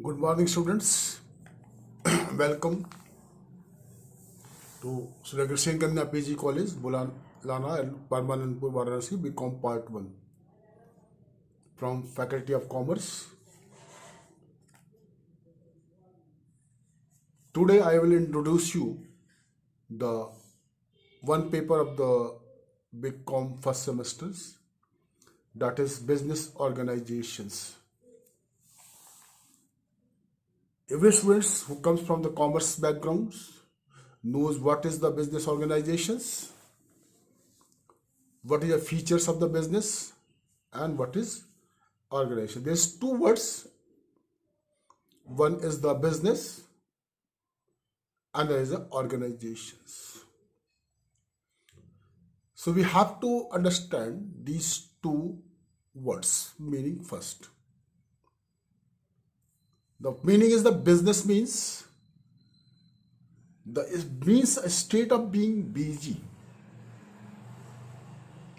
Good morning, students. Welcome to Sri Agreshen Kanya PG College, Bulanana and Parmananpur, Varanasi, BCom Part 1 from Faculty of Commerce. Today I will introduce you the one paper of the BCom first semesters, that is Business Organizations. Every student who comes from the commerce backgrounds knows what is the business organizations, what is the features of the business, and what is organization. There's two words. One is the business, and there is the organizations. So we have to understand these two words meaning first. The meaning is the business means it means a state of being busy.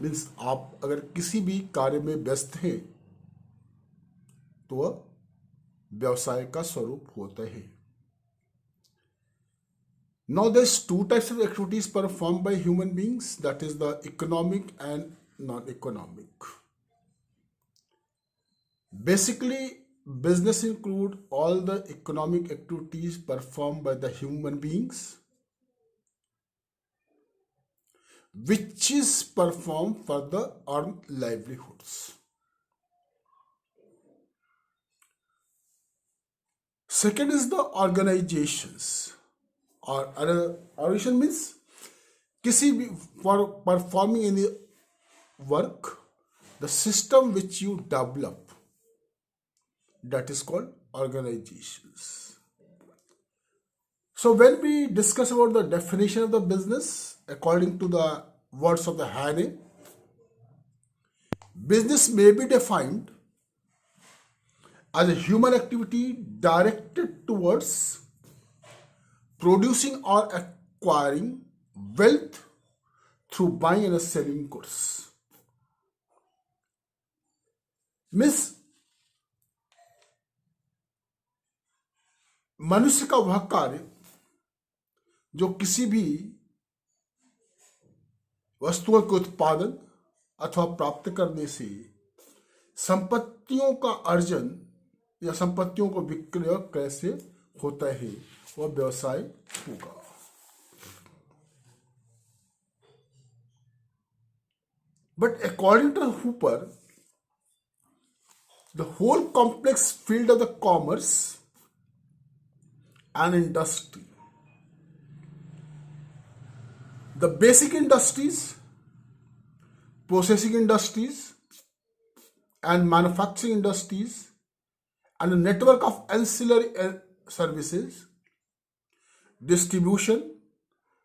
Means आप अगर किसी भी कार्य में व्यस्त हैं तो वह व्यवसाय का स्वरूप होता है. Now there's two types of activities performed by human beings, that is the economic and non-economic. Basically, business include all the economic activities performed by the human beings, which is performed for the earned livelihoods. Second is the organizations. Or organization means किसी भी for performing any work, the system which you develop, that is called organizations. So when we discuss about the definition of the business, according to the words of the Hane, business may be defined as a human activity directed towards producing or acquiring wealth through buying and selling goods. Means मनुष्य का वह कार्य जो किसी भी वस्तुओं के उत्पादन अथवा प्राप्त करने से संपत्तियों का अर्जन या संपत्तियों को विक्रय कैसे होता है, वह व्यवसाय होगा. But according to Hooper, the whole complex field of the commerce and industry, the basic industries, processing industries, and manufacturing industries, and a network of ancillary services, distribution,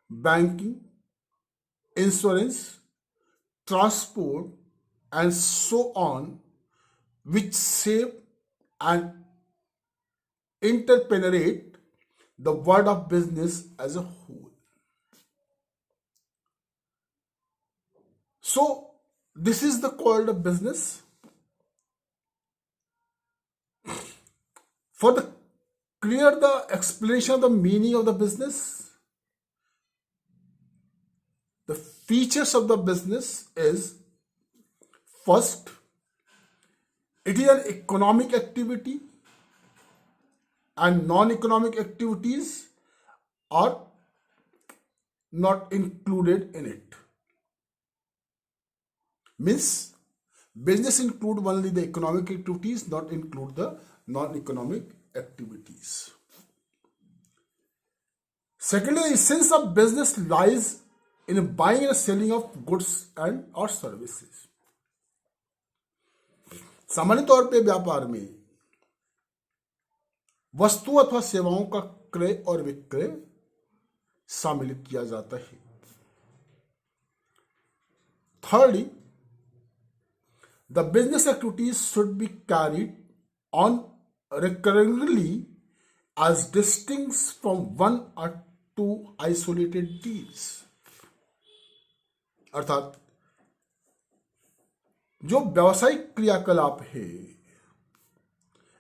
banking, insurance, transport, and so on, which shape and interpenetrate the world of business as a whole. So this is the called a business. For the clear the explanation of the meaning of the business, the features of the business is, first, it is an economic activity and non-economic activities are not included in it. Means business include only the economic activities, not include the non-economic activities. Secondly, the essence of business lies in buying and selling of goods and or services. सामान्य तौर पे व्यापार में वस्तु अथवा सेवाओं का क्रय और विक्रय शामिल किया जाता है. Thirdly, the business activities should be carried on recurringly as distinct from one or two isolated deals. अर्थात जो व्यावसायिक क्रियाकलाप है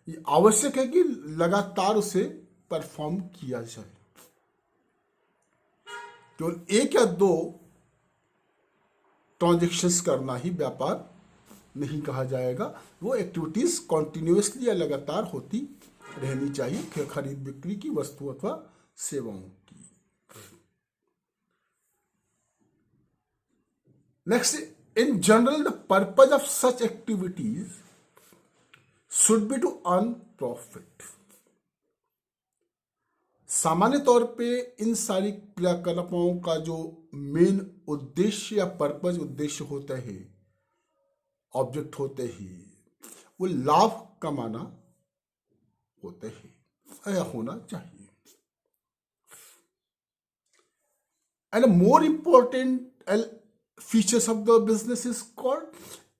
ये आवश्यक है कि लगातार उसे परफॉर्म किया जाए। केवल एक या दो ट्रांजेक्शन्स करना ही व्यापार नहीं कहा जाएगा, वो एक्टिविटीज कॉन्टिन्यूसली या लगातार होती रहनी चाहिए, खरीद बिक्री की, वस्तु अथवा सेवाओं की। Next, in general the purpose of such activities should be to earn profit. सामान्य तौर पे इन सारी क्रियाकलापों का जो मेन उद्देश्य या पर्पज उद्देश्य होता है, ऑब्जेक्ट होते हैं, वो लाभ कमाना होते हैं या होना चाहिए। And more important features of the business is called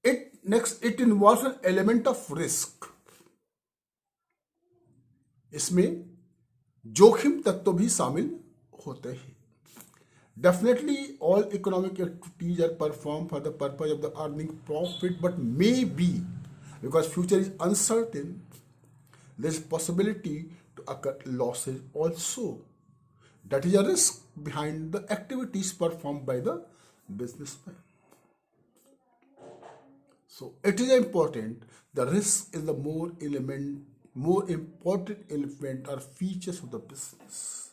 it involves an element of risk। इसमें जोखिम तत्व भी शामिल होते हैं। Definitely all economic activities are performed for the purpose of the earning profit, but maybe because future is uncertain, there is possibility to occur losses also. That is a risk behind the activities performed by the businessman. So it is important, the risk is the more important element or features of the business.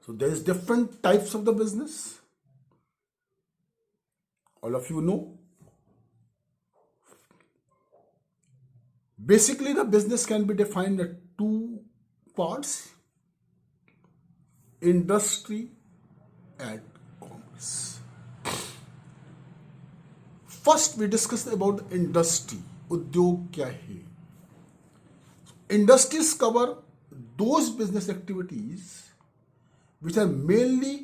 So there is different types of the business, all of you know. Basically the business can be defined in two parts: industry and commerce. First we discuss about industry, उद्योग क्या है। Industries cover those business activities which are mainly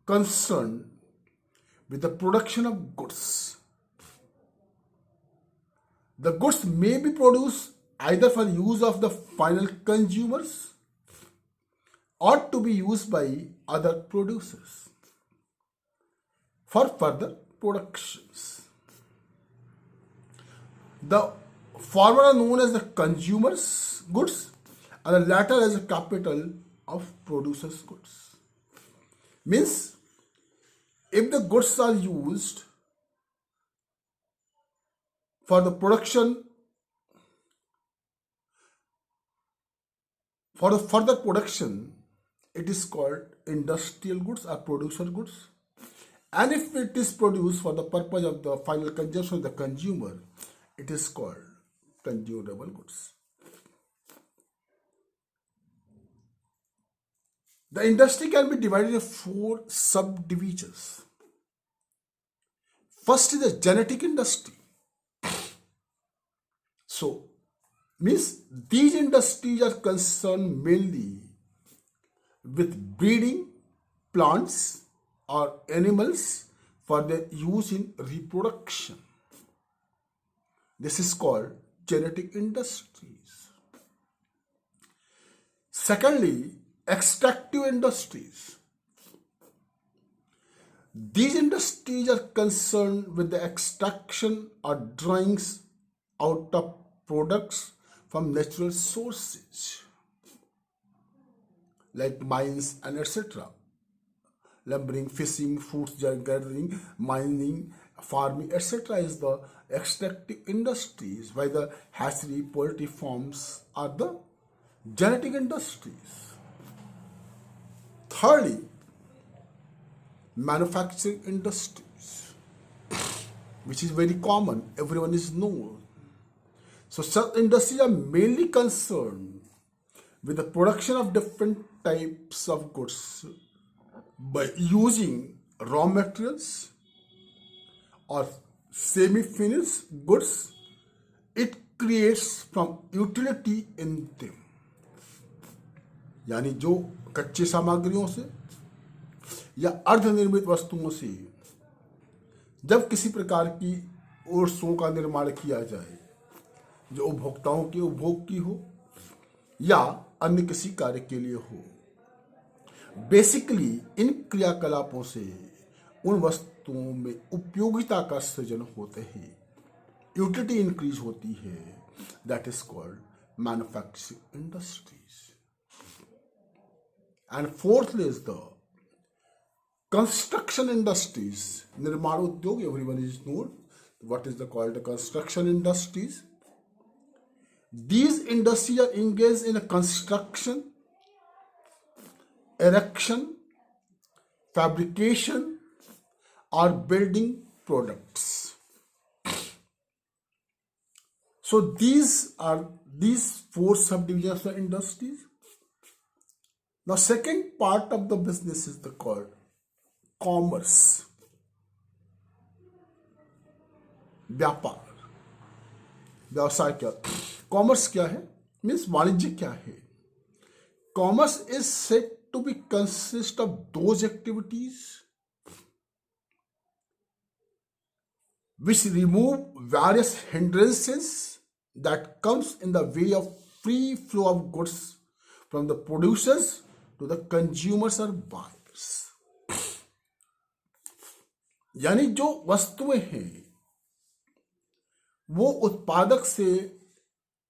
concerned with the production of goods. The goods may be produced either for use of the final consumers or to be used by other producers for further productions. The former are known as the consumers' goods and the latter as the capital of producers' goods. Means, if the goods are used for the production, for the further production, it is called industrial goods or producer goods. And if it is produced for the purpose of the final consumption of the consumer, it is called consumable goods. The industry can be divided into 4 subdivisions. First is the genetic industry. So, means these industries are concerned mainly with breeding plants or animals for their use in reproduction. This is called genetic industries. Secondly, extractive industries. These industries are concerned with the extraction or drawing out of products from natural sources like mines and etc. Lumbering, fishing, fruit gathering, mining, farming, etc. is the extractive industries, while the hatchery, poultry farms are the genetic industries. Thirdly, manufacturing industries, which is very common, everyone is known. So such industries are mainly concerned with the production of different types of goods by using raw materials or semi-finished goods it creates from utility in them. यानी जो कच्चे सामग्रियों से या अर्धनिर्मित वस्तुओं से जब किसी प्रकार की वस्तुओं का निर्माण किया जाए जो उपभोक्ताओं के उपभोग की हो या अन्य किसी कार्य के लिए हो, बेसिकली इन क्रियाकलापों से उन वस्तुओं में उपयोगिता का सृजन होते हैं यूटिलिटी इंक्रीज होती है, that is called manufacturing industries. And fourthly is the construction industries. निर्माण उद्योग, everyone is known what is the called the construction industries. These industries are engaged in a construction, erection, fabrication, or building products. So these four subdivisions of industries. Now second part of the business is the called commerce. व्यापार, व्यवसाय. क्या commerce क्या है? Means वाणिज्य क्या है? Commerce is said to be consist of those activities which remove various hindrances that comes in the way of free flow of goods from the producers to the consumers और buyers. यानी जो वस्तुएं हैं वो उत्पादक से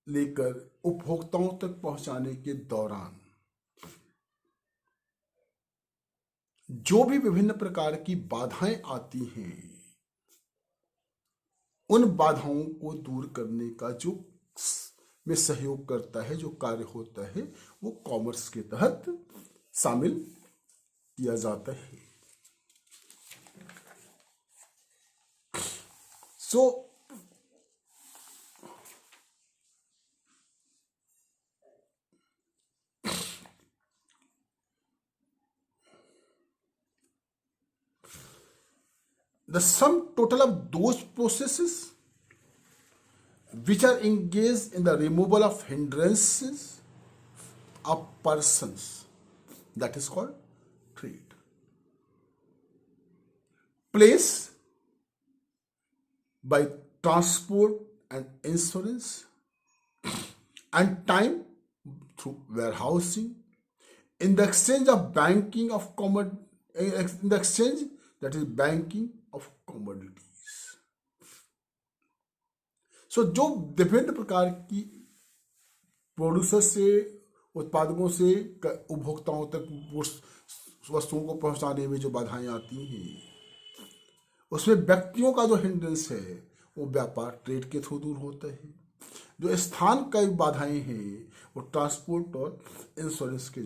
लेकर उपभोक्ताओं तक पहुंचाने के दौरान जो भी विभिन्न प्रकार की बाधाएं आती हैं, उन बाधाओं को दूर करने का जो में सहयोग करता है, जो कार्य होता है, वो कॉमर्स के तहत शामिल किया जाता है. सो the sum total of those processes which are engaged in the removal of hindrances of persons, that is called trade. Place by transport and insurance, and time through warehousing, in the exchange of banking of in the exchange, that is banking of commodities. So जो विभिन्न प्रकार की producer से, उत्पादकों से उपभोक्ताओं तक वस्तुओं को पहुंचाने में जो बाधाएं आती हैं, उसमें व्यक्तियों का जो हिंड्रेंस है वो व्यापार ट्रेड के थ्रू दूर होता है. जो स्थान का बाधाएं हैं वो ट्रांसपोर्ट और इंश्योरेंस के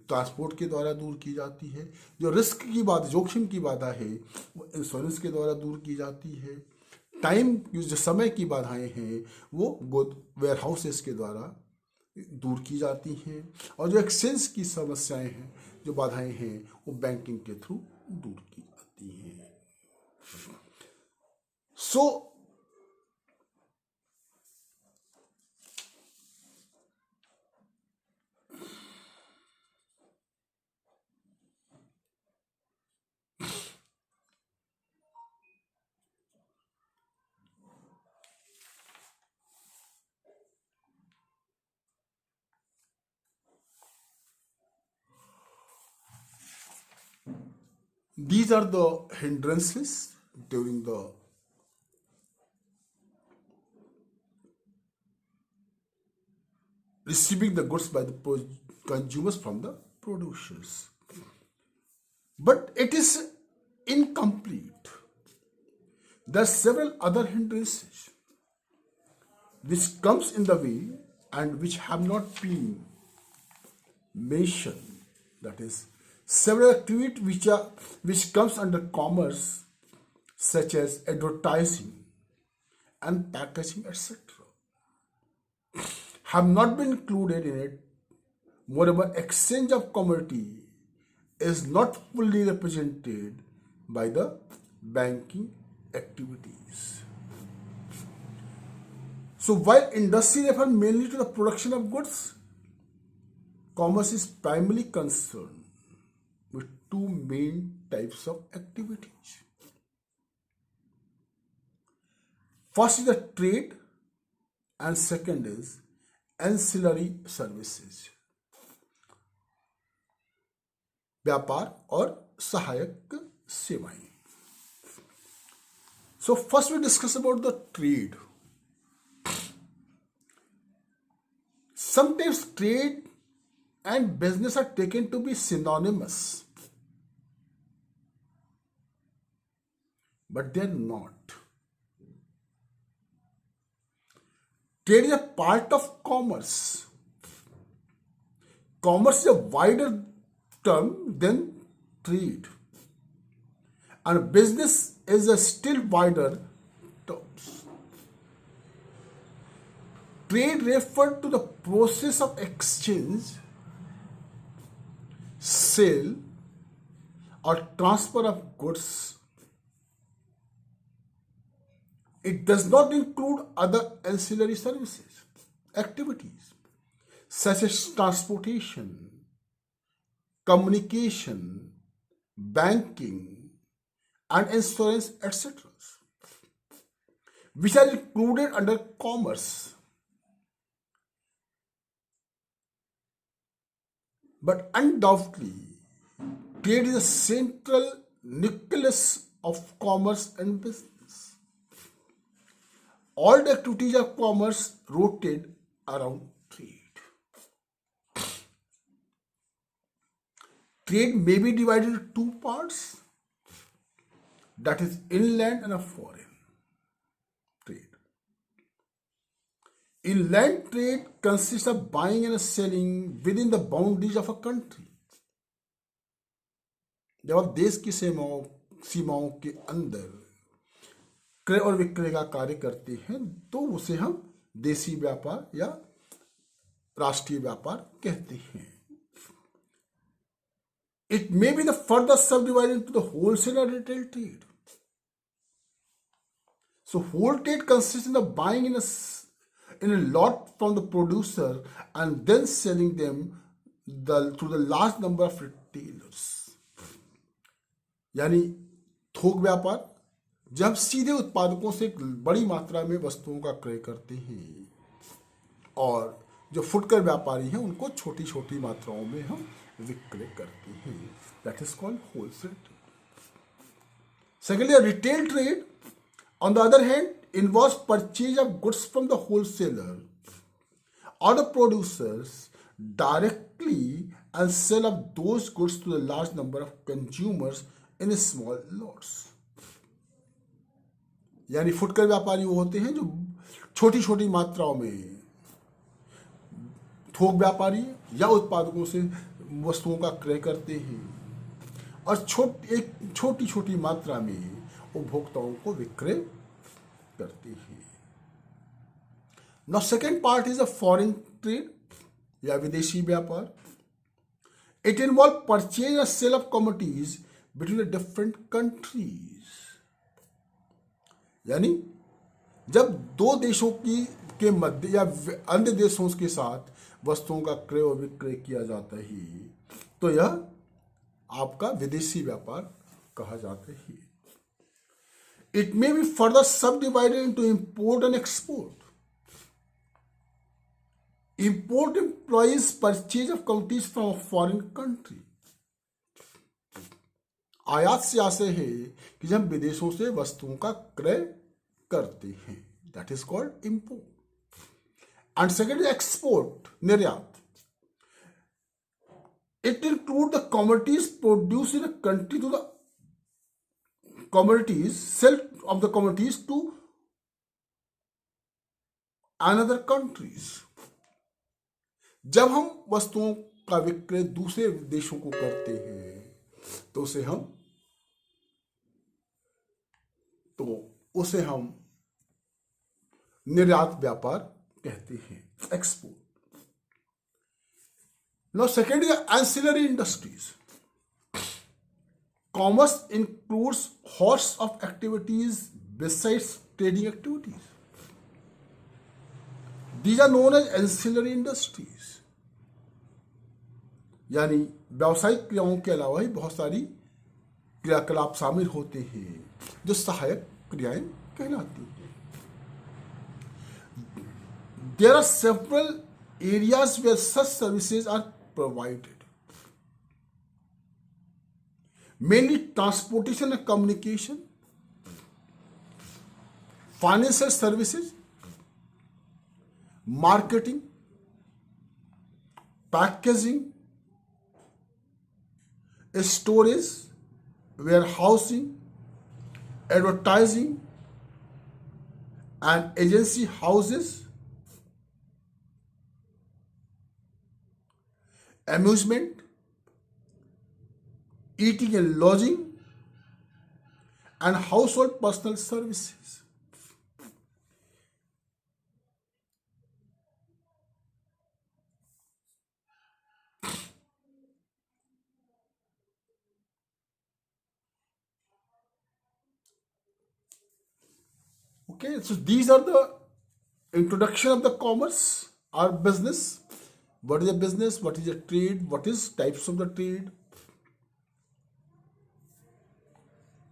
ट्रांसपोर्ट के द्वारा दूर की जाती है. जो रिस्क की बात, जोखिम की बाधा है, वो इंश्योरेंस के द्वारा दूर की जाती है. टाइम, जो समय की बाधाएं हैं, वो वेयर हाउसेस के द्वारा दूर की जाती हैं. और जो एक्सचेंज की समस्याएं हैं, जो बाधाएं हैं, वो बैंकिंग के थ्रू दूर की जाती हैं. सो these are the hindrances during the receiving the goods by the consumers from the producers. But it is incomplete. There are several other hindrances which comes in the way and which have not been mentioned. That is, several activities which comes under commerce, such as advertising and packaging, etc., have not been included in it. Moreover, exchange of commodity is not fully represented by the banking activities. So while industry refers mainly to the production of goods, commerce is primarily concerned with two main types of activities. First is the trade and second is ancillary services, व्यापार और सहायक सेवाएं. So first we discuss about the trade. Sometimes trade and business are taken to be synonymous, but they're not. Trade is a part of commerce. Commerce is a wider term than trade, and business is a still wider term. Trade refers to the process of exchange, sale, or transfer of goods. It does not include other ancillary services, activities, such as transportation, communication, banking, and insurance, etc., which are included under commerce. But undoubtedly, trade is a central nucleus of commerce and business. All the activities of commerce rotate around trade. Trade may be divided into two parts, that is inland and a foreign trade. Inland trade consists of buying and selling within the boundaries of a country. जब आप देश की सीमाओं के अंदर क्रय और विक्रय का कार्य करते हैं तो उसे हम देशी व्यापार या राष्ट्रीय व्यापार कहते हैं. It may be the further subdivided into the wholesale or retail trade. So whole trade consists in the buying in a lot from the producer and then selling them to the large number of retailers. यानी थोक व्यापार जब सीधे उत्पादकों से एक बड़ी मात्रा में वस्तुओं का क्रय करते हैं और जो फुटकर व्यापारी हैं उनको छोटी छोटी मात्राओं में हम विक्रय करते हैं. That is called wholesale trade. Secondly, retail trade on the other hand involves purchase of goods from the wholesaler or the producers directly and sale of those goods to a large number of consumers in small lots. यानी फुटकर व्यापारी वो होते हैं जो छोटी छोटी मात्राओं में थोक व्यापारी या उत्पादकों से वस्तुओं का क्रय करते हैं और एक छोटी छोटी मात्रा में उपभोक्ताओं को विक्रय करते हैं. Now second part is a foreign trade या विदेशी व्यापार. इट इन्वॉल्व परचेज और sale of commodities between different countries. यानी जब दो देशों के मध्य या अन्य देशों के साथ वस्तुओं का क्रय और विक्रय किया जाता है तो यह आपका विदेशी व्यापार कहा जाता है. It may be further subdivided into import and export. Import implies purchase of commodities from a foreign country. आयात से आशय है कि जब हम विदेशों से वस्तुओं का क्रय करते हैं, that is called import. And second is export, निर्यात. It includes the commodities produced in a country to the commodities, sale of the commodities to another countries. जब हम वस्तुओं का विक्रय दूसरे देशों को करते हैं तो उसे हम निर्यात व्यापार कहते हैं, export. Now second is ancillary industries. Commerce includes hosts of activities besides trading activities. These are known as ancillary industries. यानी व्यावसायिक क्रियाओं के अलावा ही बहुत सारी क्रियाकलाप शामिल होते हैं जो सहायक क्रियाएं कहलाती हैं. There are several areas where such services are provided. Mainly transportation and communication, financial services, marketing, packaging, storage, warehousing, advertising, and agency houses, amusement, eating and lodging, and household personal services. Okay, so these are the introduction of the commerce or business. What is a business? What is a trade? What is types of the trade?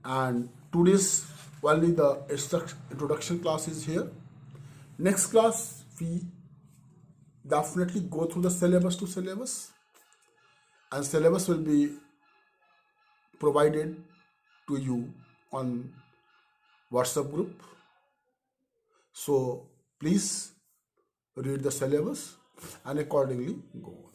And today's only the introduction class is here. Next class we definitely go through the syllabus to syllabus, and syllabus will be provided to you on WhatsApp group. So please read the syllabus and accordingly go on.